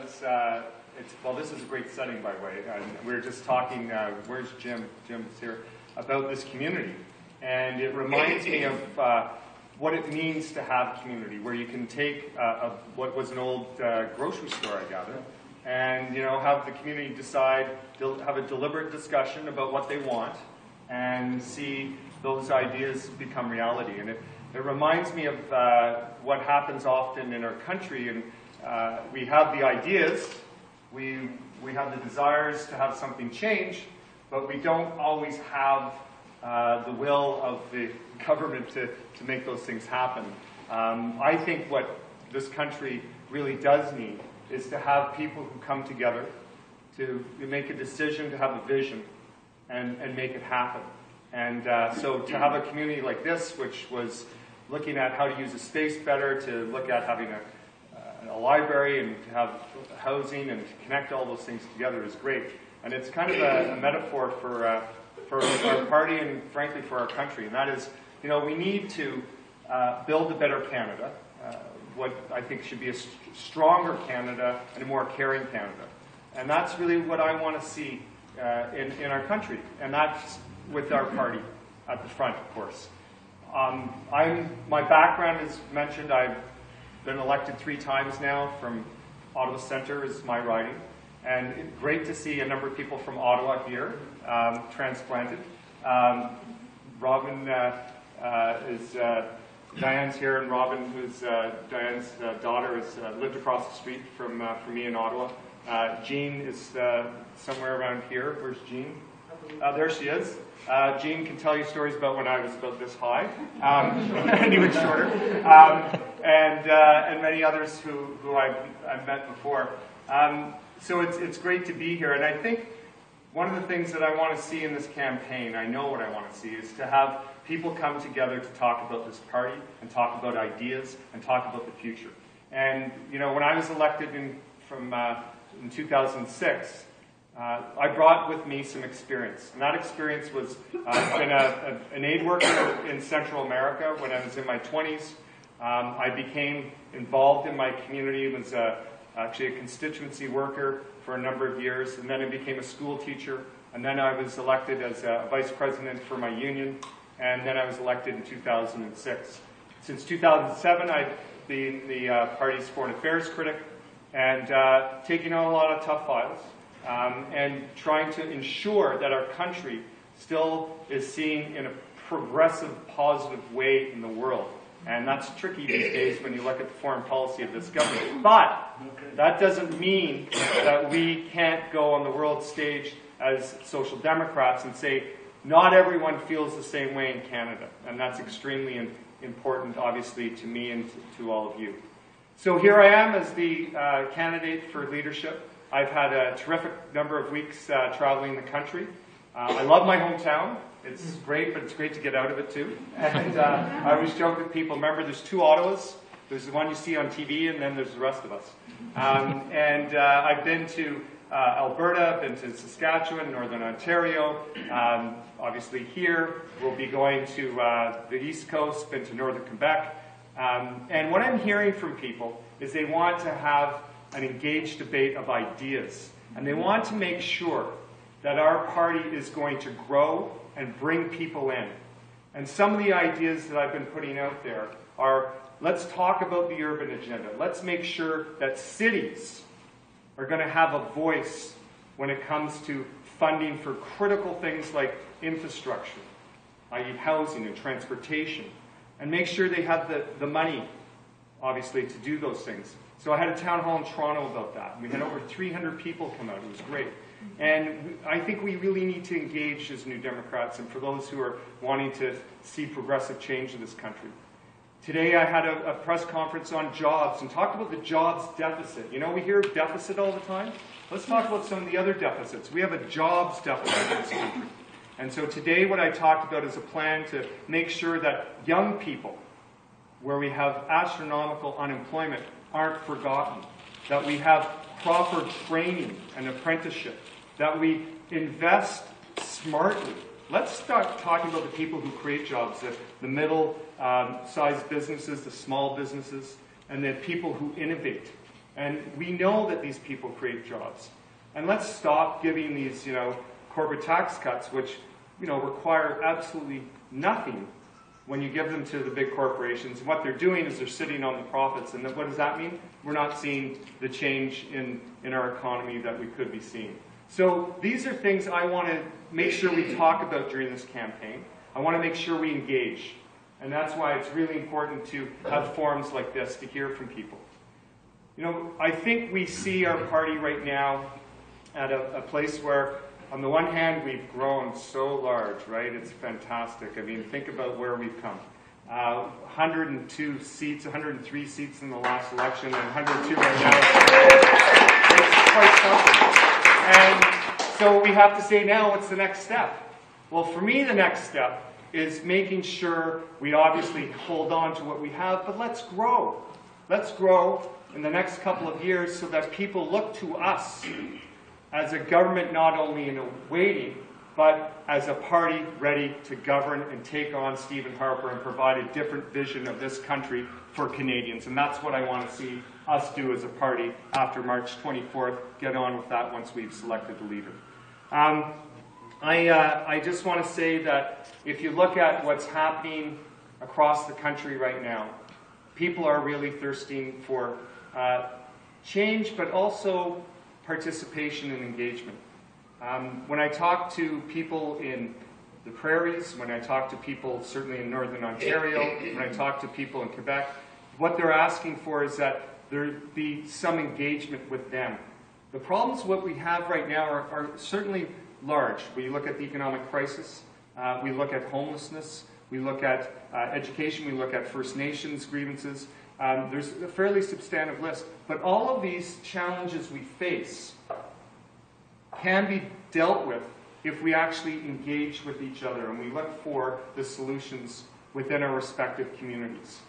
because well, this is a great setting, by the way. We were just talking, where's Jim? Jim's here, about this community. And it reminds me of what it means to have community, where you can take what was an old grocery store, I gather, and have the community decide, have a deliberate discussion about what they want, and see those ideas become reality. And it reminds me of what happens often in our country. And we have the ideas, we have the desires to have something change, but we don't always have the will of the government to make those things happen. I think what this country really does need is to have people who come together to make a decision, to have a vision, and make it happen. And so to have a community like this, which was looking at how to use the space better, to look at having a library and to have housing and to connect all those things together is great. And it's kind of a metaphor for our party and frankly for our country. And that is, we need to build a better Canada, what I think should be a stronger Canada and a more caring Canada. And that's really what I want to see in our country. And that's with our party at the front, of course. My background is mentioned. I've been elected 3 times now from Ottawa Centre is my riding. And it's great to see a number of people from Ottawa here, transplanted. Robin is, Diane's here, and Robin, who's Diane's daughter, has lived across the street from me in Ottawa. Jean is somewhere around here. Where's Jean? There she is. Jean can tell you stories about when I was about this high, and even shorter, and many others who I've met before. So it's great to be here, and I think one of the things that I want to see in this campaign, I know what I want to see, is to have people come together to talk about this party and talk about ideas and talk about the future. And when I was elected in 2006. I brought with me some experience, and that experience was I've been an aid worker in Central America when I was in my 20s. I became involved in my community, was actually a constituency worker for a number of years, and then I became a school teacher, and then I was elected as a vice president for my union, and then I was elected in 2006. Since 2007, I've been the party's foreign affairs critic, and taking on a lot of tough files. And trying to ensure that our country still is seen in a progressive, positive way in the world. And that's tricky these days when you look at the foreign policy of this government. But that doesn't mean that we can't go on the world stage as social democrats and say, not everyone feels the same way in Canada. And that's extremely important, obviously, to me and to all of you. So here I am as the candidate for leadership. I've had a terrific number of weeks traveling the country. I love my hometown. It's great, but it's great to get out of it too. And I always joke with people, remember there's 2 Ottawas. There's the one you see on TV, and then there's the rest of us. And I've been to Alberta, been to Saskatchewan, Northern Ontario, obviously here. We'll be going to the East Coast, been to Northern Quebec. And what I'm hearing from people is they want to have an engaged debate of ideas. And they want to make sure that our party is going to grow and bring people in. And some of the ideas that I've been putting out there are, let's talk about the urban agenda. Let's make sure that cities are going to have a voice when it comes to funding for critical things like infrastructure, i.e. housing and transportation, and make sure they have the money, obviously, to do those things. So I had a town hall in Toronto about that. We had over 300 people come out. It was great. And I think we really need to engage as New Democrats and for those who are wanting to see progressive change in this country. Today I had a press conference on jobs and talked about the jobs deficit. We hear deficit all the time. Let's talk about some of the other deficits. We have a jobs deficit in this country. And so today what I talked about is a plan to make sure that young people, where we have astronomical unemployment, aren't forgotten, that we have proper training and apprenticeship, that we invest smartly. Let's start talking about the people who create jobs, the middle-sized businesses, the small businesses, and the people who innovate. And we know that these people create jobs. And let's stop giving these, corporate tax cuts, which, require absolutely nothing when you give them to the big corporations. And what they're doing is they're sitting on the profits. And what does that mean? We're not seeing the change in our economy that we could be seeing. So these are things I want to make sure we talk about during this campaign. I want to make sure we engage. And that's why it's really important to have forums like this to hear from people. I think we see our party right now at a place where, on the one hand, we've grown so large, right? It's fantastic. I mean, think about where we've come. 102 seats, 103 seats in the last election, and 102 right now. It's quite something. And so we have to say now, what's the next step? Well, for me, the next step is making sure we obviously hold on to what we have, but let's grow. Let's grow in the next couple of years so that people look to us as a government not only in a waiting, but as a party ready to govern and take on Stephen Harper and provide a different vision of this country for Canadians. And that's what I want to see us do as a party after March 24th. Get on with that once we've selected the leader. I just want to say that if you look at what's happening across the country right now, people are really thirsting for change, but also participation and engagement. When I talk to people in the prairies, when I talk to people certainly in Northern Ontario, when I talk to people in Quebec, what they're asking for is that there be some engagement with them. The problems what we have right now are certainly large. We look at the economic crisis, we look at homelessness, we look at education, we look at First Nations grievances. There's a fairly substantive list. But all of these challenges we face can be dealt with if we actually engage with each other and we look for the solutions within our respective communities.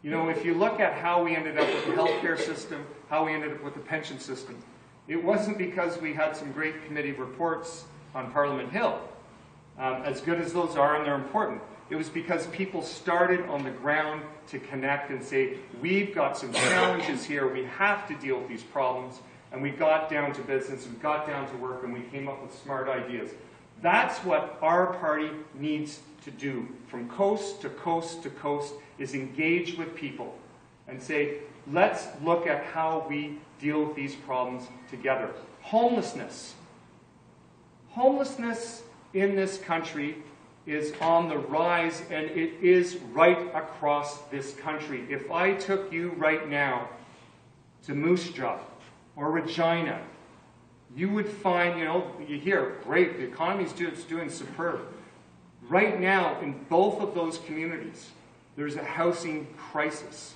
If you look at how we ended up with the healthcare system, how we ended up with the pension system, it wasn't because we had some great committee reports on Parliament Hill. As good as those are, and they're important, it was because people started on the ground to connect and say, we've got some challenges here, we have to deal with these problems, and we got down to business, we got down to work, and we came up with smart ideas. That's what our party needs to do from coast to coast to coast, is engage with people and say, let's look at how we deal with these problems together. Homelessness. Homelessness in this country is on the rise, and it is right across this country. If I took you right now to Moose Jaw or Regina, you would find, you hear, great, the economy's doing superb. Right now, in both of those communities, there's a housing crisis.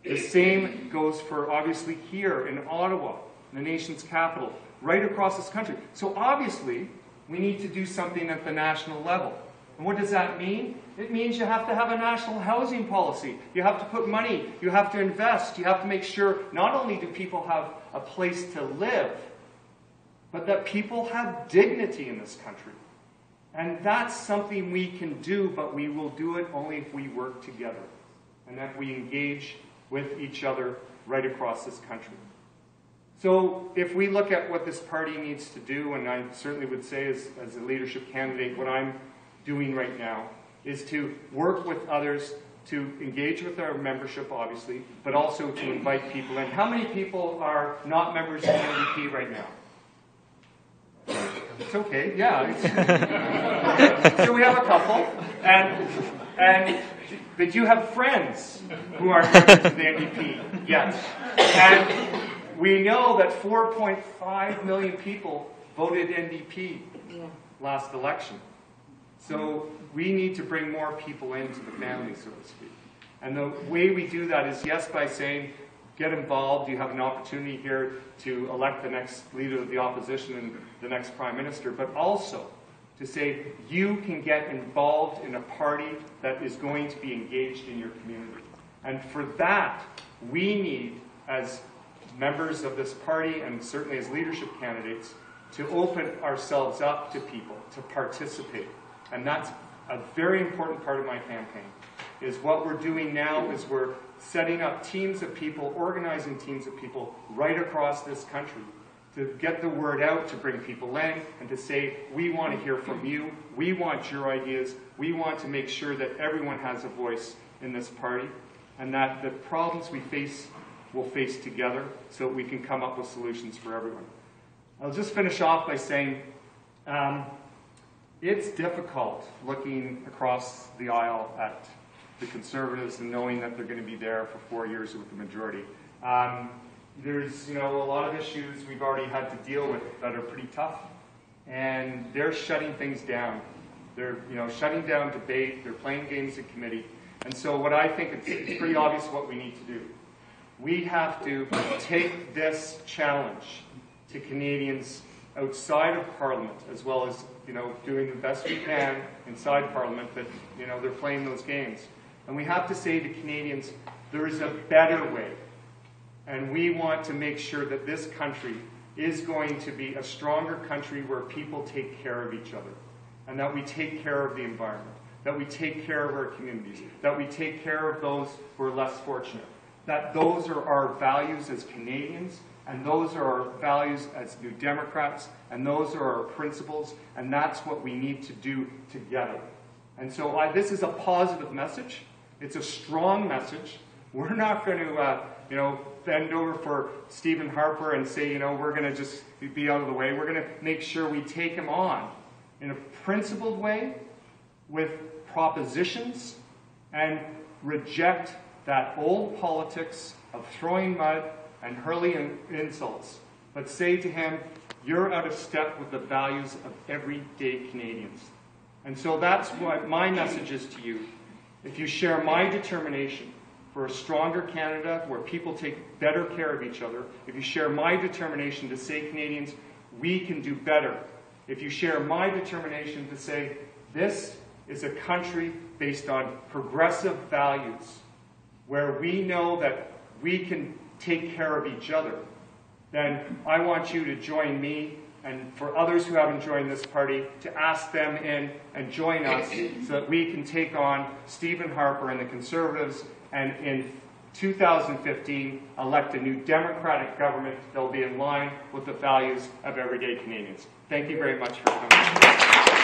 The same goes for, obviously, here in Ottawa, the nation's capital, right across this country. So obviously, we need to do something at the national level. And what does that mean? It means you have to have a national housing policy. You have to put money, you have to invest, you have to make sure not only do people have a place to live, but that people have dignity in this country. And that's something we can do, but we will do it only if we work together and that we engage with each other right across this country. So if we look at what this party needs to do, and I certainly would say as a leadership candidate, what I'm doing right now is to work with others, to engage with our membership, obviously, but also to invite people in. How many people are not members of the NDP right now? It's okay, yeah. So we have a couple, but you have friends who aren't members of the NDP yet. And we know that 4.5 million people voted NDP last election. So we need to bring more people into the family, so to speak. And the way we do that is, yes, by saying, get involved. You have an opportunity here to elect the next leader of the opposition and the next prime minister, but also to say you can get involved in a party that is going to be engaged in your community. And for that, we need, as members of this party and certainly as leadership candidates, to open ourselves up to people, to participate. And that's a very important part of my campaign, is what we're doing now is we're setting up teams of people, organizing teams of people right across this country to get the word out, to bring people in, and to say, we want to hear from you, we want your ideas, we want to make sure that everyone has a voice in this party, and that the problems we face, we'll face together so that we can come up with solutions for everyone. I'll just finish off by saying, it's difficult looking across the aisle at the Conservatives and knowing that they're going to be there for 4 years with the majority. There's a lot of issues we've already had to deal with that are pretty tough, and they're shutting things down. They're shutting down debate, they're playing games in committee, and so what I think it's pretty obvious what we need to do. We have to take this challenge to Canadians outside of Parliament, as well as doing the best we can inside Parliament, but they're playing those games. And we have to say to Canadians, there is a better way. And we want to make sure that this country is going to be a stronger country where people take care of each other, and that we take care of the environment, that we take care of our communities, that we take care of those who are less fortunate, that those are our values as Canadians, and those are our values as New Democrats, and those are our principles, and that's what we need to do together. And so this is a positive message. It's a strong message. We're not going to, bend over for Stephen Harper and say, we're going to just be out of the way. We're going to make sure we take him on in a principled way with propositions and reject that old politics of throwing mud and hurling insults, but say to him, you're out of step with the values of everyday Canadians. And so that's what my message is to you. If you share my determination for a stronger Canada where people take better care of each other, if you share my determination to say, Canadians, we can do better, if you share my determination to say, this is a country based on progressive values, where we know that we can take care of each other, then I want you to join me, and for others who haven't joined this party, to ask them in and join us so that we can take on Stephen Harper and the Conservatives, and in 2015 elect a new Democratic government that will be in line with the values of everyday Canadians. Thank you very much for coming.